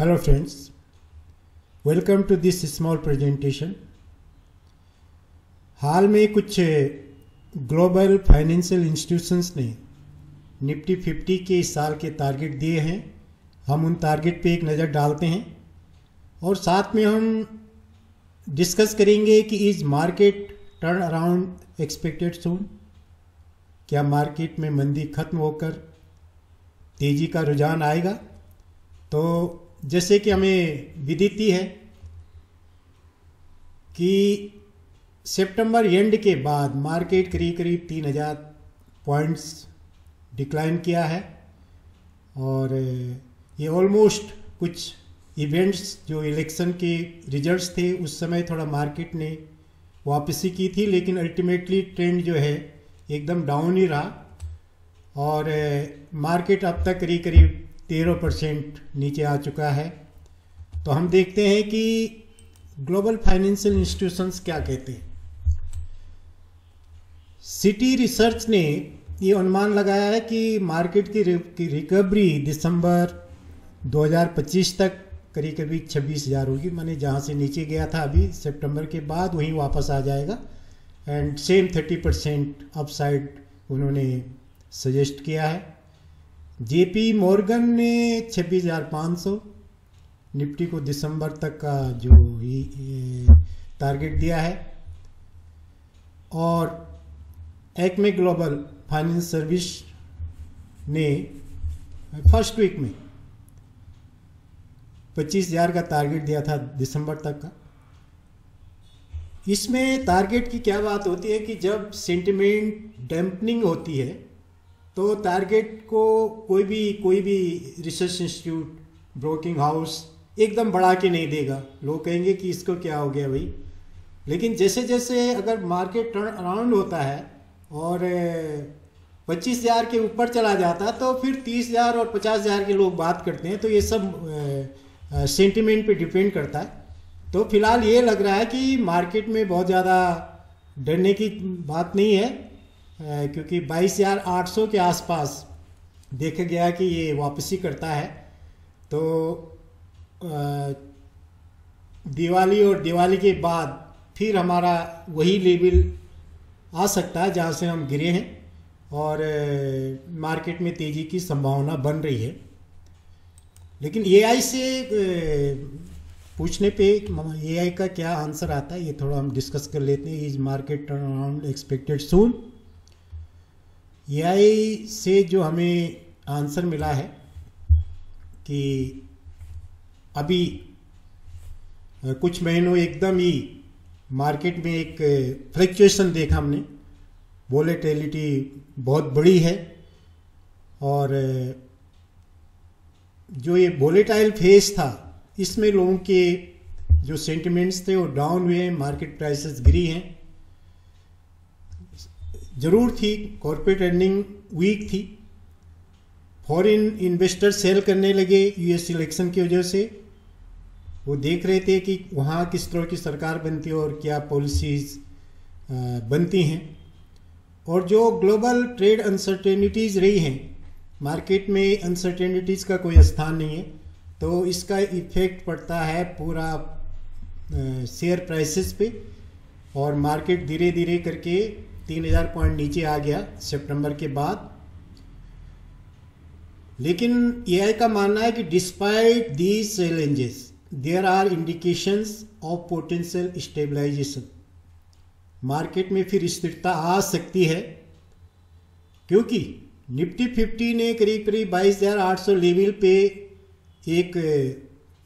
Hello friends, welcome to this small presentation. हाल में कुछ global financial institutions ने Nifty 50 के इस साल के टारगेट दिए हैं। हम उन टारगेट पे एक नज़र डालते हैं और साथ में हम डिस्कस करेंगे कि is market turn around expected soon. क्या मार्केट में मंदी खत्म होकर तेज़ी का रुझान आएगा? तो जैसे कि हमें विदित है कि सितंबर एंड के बाद मार्केट करीब 3000 पॉइंट्स डिक्लाइन किया है और ये ऑलमोस्ट कुछ इवेंट्स जो इलेक्शन के रिजल्ट्स थे उस समय थोड़ा मार्केट ने वापसी की थी, लेकिन अल्टीमेटली ट्रेंड जो है एकदम डाउन ही रहा और मार्केट अब तक करीब 13% नीचे आ चुका है। तो हम देखते हैं कि ग्लोबल फाइनेंशियल इंस्टीट्यूशंस क्या कहते हैं। सिटी रिसर्च ने ये अनुमान लगाया है कि मार्केट की रिकवरी दिसंबर 2025 तक करीब 26,000 होगी, माने जहाँ से नीचे गया था अभी सितंबर के बाद वहीं वापस आ जाएगा एंड सेम 30% अपसाइड उन्होंने सजेस्ट किया है। जेपी मॉर्गन ने 26,500 निफ्टी को दिसंबर तक का जो टारगेट दिया है और एक्मे ग्लोबल फाइनेंस सर्विस ने फर्स्ट वीक में 25,000 का टारगेट दिया था दिसंबर तक का। इसमें टारगेट की क्या बात होती है कि जब सेंटिमेंट डैम्पनिंग होती है तो टारगेट को कोई भी रिसर्च इंस्टीट्यूट, ब्रोकिंग हाउस एकदम बढ़ा के नहीं देगा। लोग कहेंगे कि इसको क्या हो गया भाई, लेकिन जैसे जैसे अगर मार्केट टर्न अराउंड होता है और 25,000 के ऊपर चला जाता है तो फिर 30,000 और 50,000 के लोग बात करते हैं। तो ये सब सेंटिमेंट पे डिपेंड करता है। तो फिलहाल ये लग रहा है कि मार्केट में बहुत ज़्यादा डरने की बात नहीं है, क्योंकि 22,800 के आसपास देखा गया कि ये वापसी करता है। तो दिवाली और दिवाली के बाद फिर हमारा वही लेवल आ सकता है जहाँ से हम गिरे हैं और मार्केट में तेज़ी की संभावना बन रही है। लेकिन एआई से पूछने पे एआई का क्या आंसर आता है ये थोड़ा हम डिस्कस कर लेते हैं। Is market turn around expected soon. AI से जो हमें आंसर मिला है कि अभी कुछ महीनों एकदम ही मार्केट में एक फ्लक्चुएशन देखा हमने, वोलेटिलिटी बहुत बड़ी है और जो ये वोलेटाइल फेज था इसमें लोगों के जो सेंटिमेंट्स थे वो डाउन हुए हैं, मार्केट प्राइसेस गिरी हैं। जरूर थी, कॉर्पोरेट अर्निंग वीक थी, फॉरेन इन्वेस्टर सेल करने लगे यूएस इलेक्शन की वजह से। वो देख रहे थे कि वहाँ किस तरह की सरकार बनती है और क्या पॉलिसीज़ बनती हैं। और जो ग्लोबल ट्रेड अनसर्टेनिटीज़ रही हैं, मार्केट में अनसर्टेनिटीज़ का कोई स्थान नहीं है, तो इसका इफेक्ट पड़ता है पूरा शेयर प्राइसेस पे और मार्केट धीरे धीरे करके 3,000 पॉइंट नीचे आ गया सितंबर के बाद। लेकिन एआई का मानना है कि despite these challenges there are indications of potential stabilization. Market में फिर स्थिरता आ सकती है क्योंकि निफ्टी 50 ने करीब 22,800 लेवल पे एक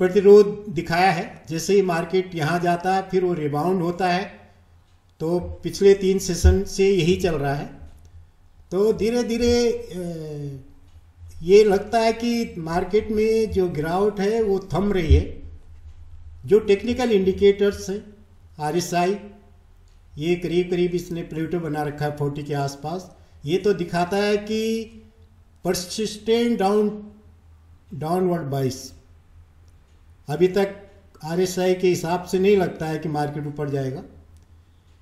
प्रतिरोध दिखाया है। जैसे ही मार्केट यहाँ जाता है फिर वो रिबाउंड होता है। तो पिछले 3 सेशन से यही चल रहा है। तो धीरे धीरे ये लगता है कि मार्केट में जो गिरावट है वो थम रही है। जो टेक्निकल इंडिकेटर्स हैं, आरएसआई, ये करीब इसने प्लेटो बना रखा है 40 के आसपास। ये तो दिखाता है कि परसिस्टेंट डाउनवर्ड बाइस। अभी तक आरएसआई के हिसाब से नहीं लगता है कि मार्केट ऊपर जाएगा।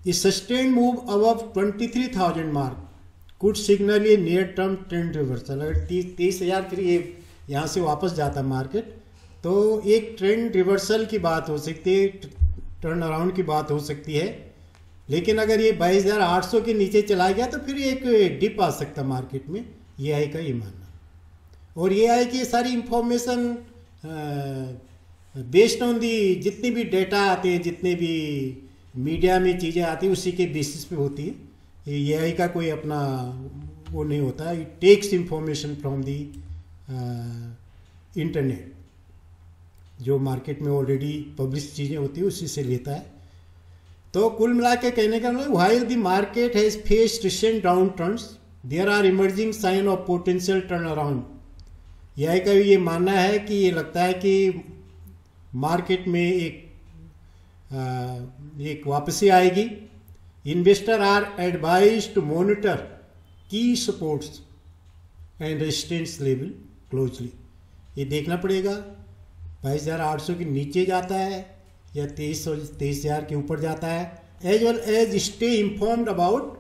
ये sustain move above 23,000 mark could signal ये नियर टर्म ट्रेंड रिवर्सल। अगर 30,000 फिर ये यहाँ से वापस जाता मार्केट तो एक ट्रेंड रिवर्सल की बात हो सकती है, टर्न अराउंड की बात हो सकती है। लेकिन अगर ये 22,800 के नीचे चला गया तो फिर एक डिप आ सकता मार्केट में, ये आई का ये मानना। और ये आई कि ये सारी इंफॉर्मेशन बेस्ड ऑन दी, जितनी भी डेटा आते हैं, जितने भी मीडिया में चीज़ें आती हैं, उसी के बेसिस पे होती है। ये आई का कोई अपना वो नहीं होता, it takes information from the internet, जो मार्केट में ऑलरेडी पब्लिश चीज़ें होती है उसी से लेता है। तो कुल मिला के कहने का मतलब, while the market has faced recent downturns there are emerging sign of potential turnaround. यह का ये मानना है कि ये लगता है कि मार्केट में एक वापसी आएगी। Investor are advise to monitor key supports and resistance level closely. ये देखना पड़ेगा 22,800 के नीचे जाता है या 23,000 के ऊपर जाता है। As well as stay informed about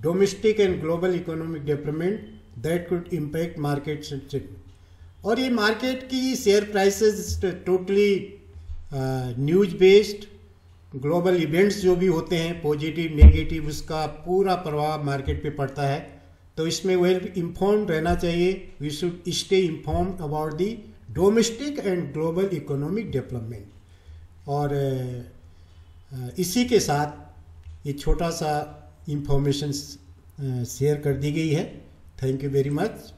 domestic and global economic development that could impact market sentiment. और ये मार्केट की share prices totally news based, global events जो भी होते हैं पॉजिटिव नेगेटिव, उसका पूरा प्रभाव मार्केट पे पड़ता है। तो इसमें वेल इन्फॉर्म्ड रहना चाहिए। We should stay informed about the domestic and global economic development. और इसी के साथ ये छोटा सा इंफॉर्मेशन शेयर कर दी गई है। Thank you very much.